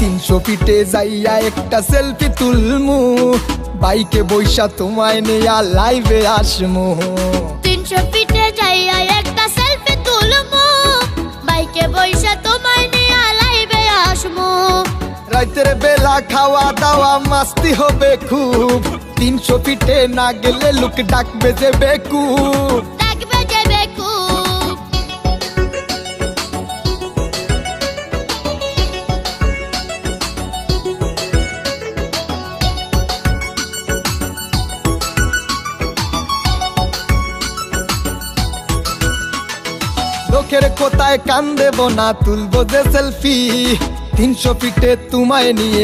300 ফিটে যাইয়া একটা সেলফি তুলমু, বাইকে বইসা তোমায় নিয়া লাইভে আসমু। 300 ফিটে যাইয়া একটা সেলফি তুলমু, বাইকে বইসা তোমায় নিয়া লাইভে আসমু। রাতের বেলা খাওয়া দাওয়া মাস্তি হবে খুব, 300 ফিটে না গেলে লোক ডাকবে যে বেকুব। ডাকবে যে বেকুব। লোকের কোথায় কান দেব না, তুলবো যে সেলফি, 300 ফিটে তোমায় নিয়ে